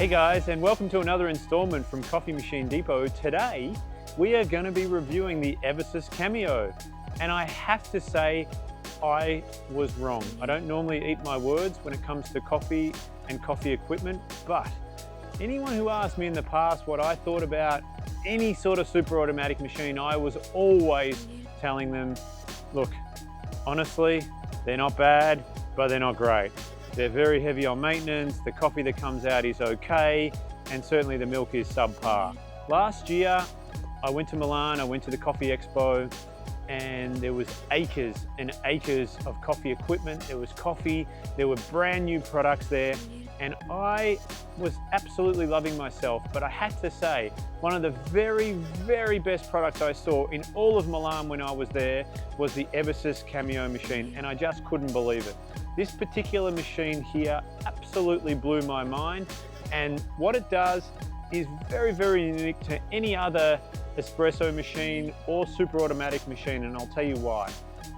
Hey guys, and welcome to another installment from Coffee Machine Depot. Today, we are going to be reviewing the Eversis Cameo. And I have to say, I was wrong. I don't normally eat my words when it comes to coffee and coffee equipment, but anyone who asked me in the past what I thought about any sort of super automatic machine, I was always telling them, look, honestly, they're not bad, but they're not great. They're very heavy on maintenance, the coffee that comes out is okay, and certainly the milk is subpar. Last year, I went to Milan, I went to the Coffee Expo, and there was acres and acres of coffee equipment. There was coffee, there were brand new products there, and I was absolutely loving myself. But I had to say, one of the very, very best products I saw in all of Milan when I was there was the Eversis Cameo machine, and I just couldn't believe it. This particular machine here absolutely blew my mind, and what it does is very, very unique to any other espresso machine or super automatic machine, and I'll tell you why.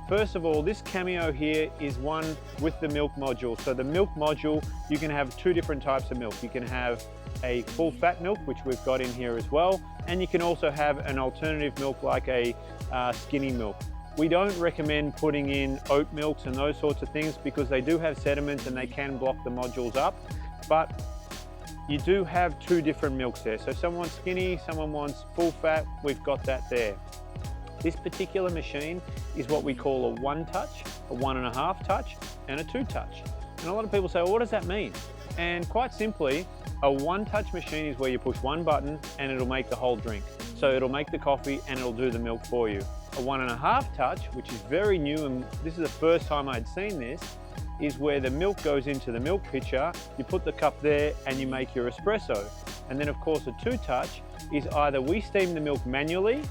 First of all, this Cameo here is one with the milk module. So the milk module, you can have two different types of milk. You can have a full fat milk, which we've got in here as well, and you can also have an alternative milk like a skinny milk. We don't recommend putting in oat milks and those sorts of things because they do have sediments and they can block the modules up, but you do have two different milks there. So someone wants skinny, someone wants full fat, we've got that there. This particular machine is what we call a one touch, a 1.5 touch, and a 2 touch. And a lot of people say, well, what does that mean? And quite simply, a one touch machine is where you push one button and it'll make the whole drink. So it'll make the coffee and it'll do the milk for you. A 1.5 touch, which is very new, and this is the first time I'd seen this, is where the milk goes into the milk pitcher, you put the cup there and you make your espresso. And then of course a 2 touch is either we steam the milk manually,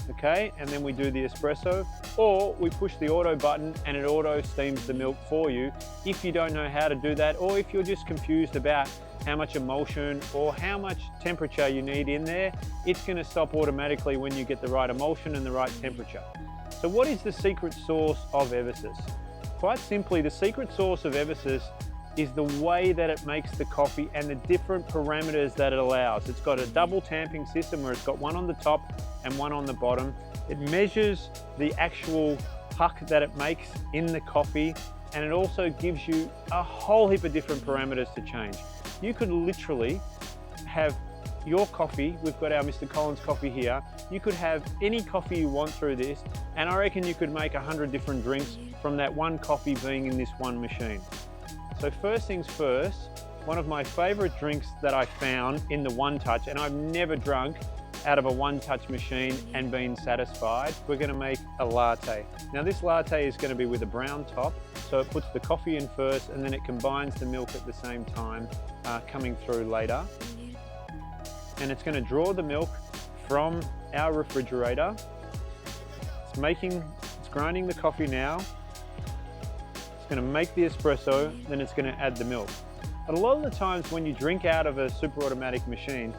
okay, and then we do the espresso, or we push the auto button and it auto steams the milk for you if you don't know how to do that, or if you're just confused about how much emulsion or how much temperature you need in there. It's going to stop automatically when you get the right emulsion and the right temperature. So what is the secret sauce of Eversis? Quite simply, the secret sauce of Eversis is the way that it makes the coffee and the different parameters that it allows. It's got a double tamping system where it's got one on the top and one on the bottom. It measures the actual puck that it makes in the coffee, and it also gives you a whole heap of different parameters to change. You could literally have your coffee, we've got our Mr. Collins coffee here, you could have any coffee you want through this, and I reckon you could make 100 different drinks from that one coffee being in this one machine. So first things first, one of my favorite drinks that I found in the one touch, and I've never drunk out of a one touch machine and been satisfied, we're going to make a latte. Now this latte is going to be with a brown top, so it puts the coffee in first and then it combines the milk at the same time, coming through later. And it's going to draw the milk from our refrigerator. It's grinding the coffee now. It's going to make the espresso, then it's going to add the milk. But a lot of the times when you drink out of a super automatic machine,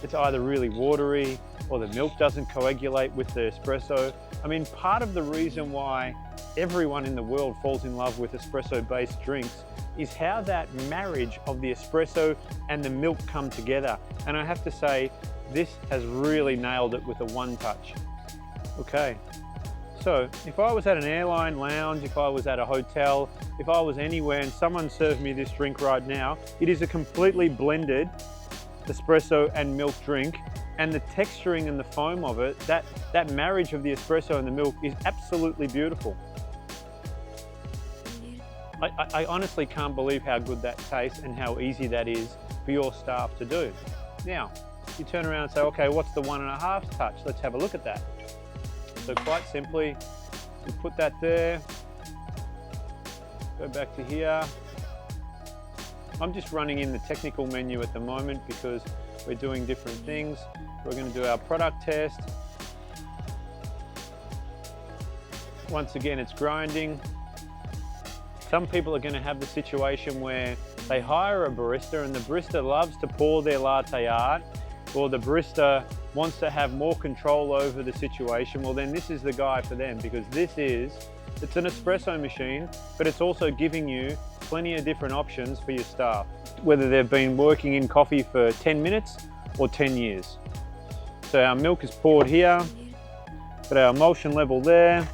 it's either really watery or the milk doesn't coagulate with the espresso. I mean, part of the reason why everyone in the world falls in love with espresso-based drinks is how that marriage of the espresso and the milk come together. And I have to say, this has really nailed it with a one touch. Okay, so if I was at an airline lounge, if I was at a hotel, if I was anywhere and someone served me this drink right now, it is a completely blended espresso and milk drink, and the texturing and the foam of it, that marriage of the espresso and the milk is absolutely beautiful. I honestly can't believe how good that tastes and how easy that is for your staff to do. Now, you turn around and say, okay, what's the 1.5 touch? Let's have a look at that. So quite simply, we put that there, go back to here. I'm just running in the technical menu at the moment because we're doing different things. We're going to do our product test. Once again, it's grinding. Some people are going to have the situation where they hire a barista and the barista loves to pour their latte art, or the barista wants to have more control over the situation. Well, then this is the guy for them, because it's an espresso machine, but it's also giving you plenty of different options for your staff. whether they've been working in coffee for 10 minutes or 10 years. So our milk is poured here, got our emulsion level there,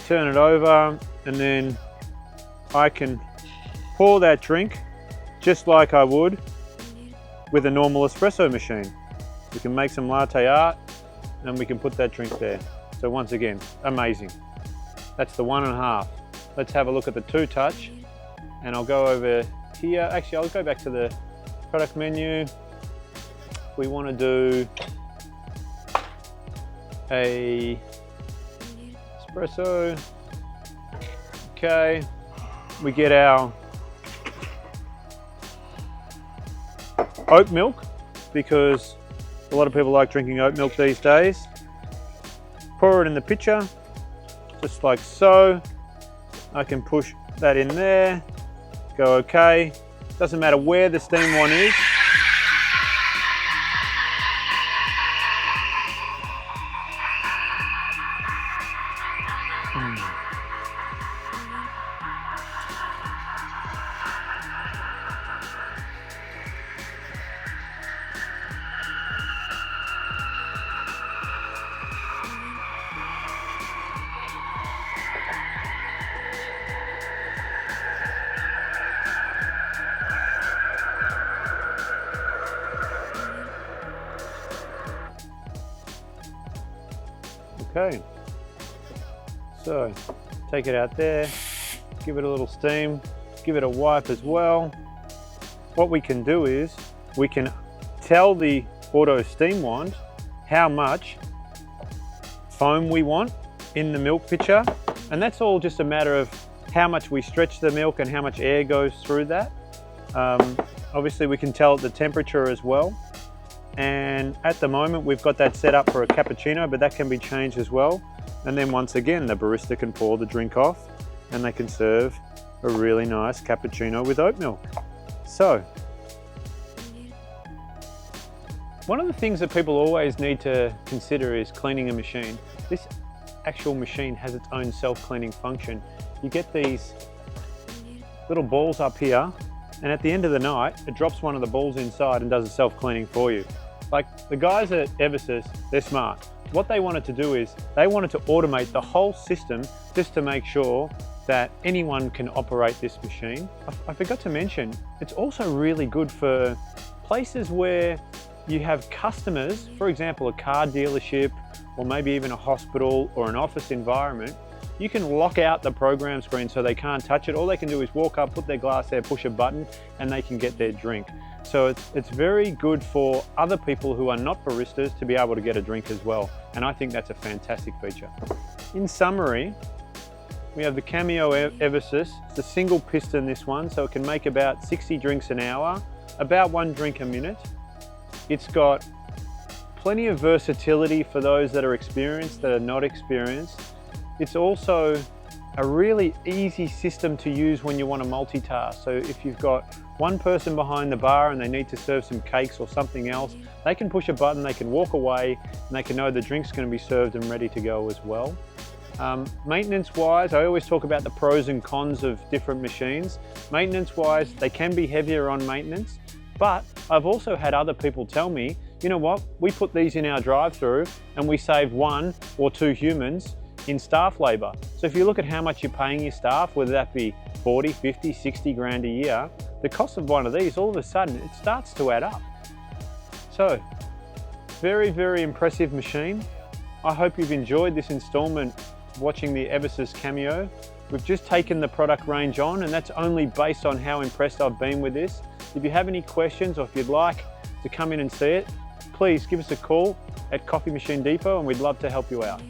turn it over, and then I can pour that drink just like I would with a normal espresso machine. We can make some latte art and we can put that drink there. So once again, amazing. That's the 1.5. Let's have a look at the 2-touch, and I'll go over here. Actually, I'll go back to the product menu. We want to do a espresso. Okay, we get our oat milk because a lot of people like drinking oat milk these days. Pour it in the pitcher, just like so. I can push that in there, go okay. Doesn't matter where the steam one is. Okay, so take it out there, give it a little steam, give it a wipe as well. What we can do is we can tell the auto steam wand how much foam we want in the milk pitcher, and that's all just a matter of how much we stretch the milk and how much air goes through that. Obviously we can tell the temperature as well. And at the moment we've got that set up for a cappuccino, but that can be changed as well. And then once again, the barista can pour the drink off and they can serve a really nice cappuccino with oat milk. So, one of the things that people always need to consider is cleaning a machine. This actual machine has its own self-cleaning function. You get these little balls up here, and at the end of the night, it drops one of the balls inside and does a self-cleaning for you. Like the guys at Eversis, they're smart. What they wanted to do is they wanted to automate the whole system just to make sure that anyone can operate this machine. I forgot to mention, it's also really good for places where you have customers, for example, a car dealership, or maybe even a hospital or an office environment. You can lock out the program screen so they can't touch it. All they can do is walk up, put their glass there, push a button, and they can get their drink. So it's very good for other people who are not baristas to be able to get a drink as well. And I think that's a fantastic feature. In summary, we have the Cameo Eversys. It's a single piston, this one, so it can make about 60 drinks an hour, about 1 drink a minute. It's got plenty of versatility for those that are experienced, that are not experienced. It's also a really easy system to use when you want to multitask. So if you've got one person behind the bar and they need to serve some cakes or something else, they can push a button, they can walk away, and they can know the drink's going to be served and ready to go as well. Maintenance-wise, I always talk about the pros and cons of different machines. Maintenance-wise, they can be heavier on maintenance, but I've also had other people tell me, you know what, we put these in our drive-through and we save 1 or 2 humans in staff labour. So if you look at how much you're paying your staff, whether that be 40, 50, 60 grand a year, the cost of one of these, all of a sudden, it starts to add up. So, very, very impressive machine. I hope you've enjoyed this installment watching the Eversis Cameo. We've just taken the product range on, and that's only based on how impressed I've been with this. If you have any questions, or if you'd like to come in and see it, please give us a call at Coffee Machine Depot and we'd love to help you out.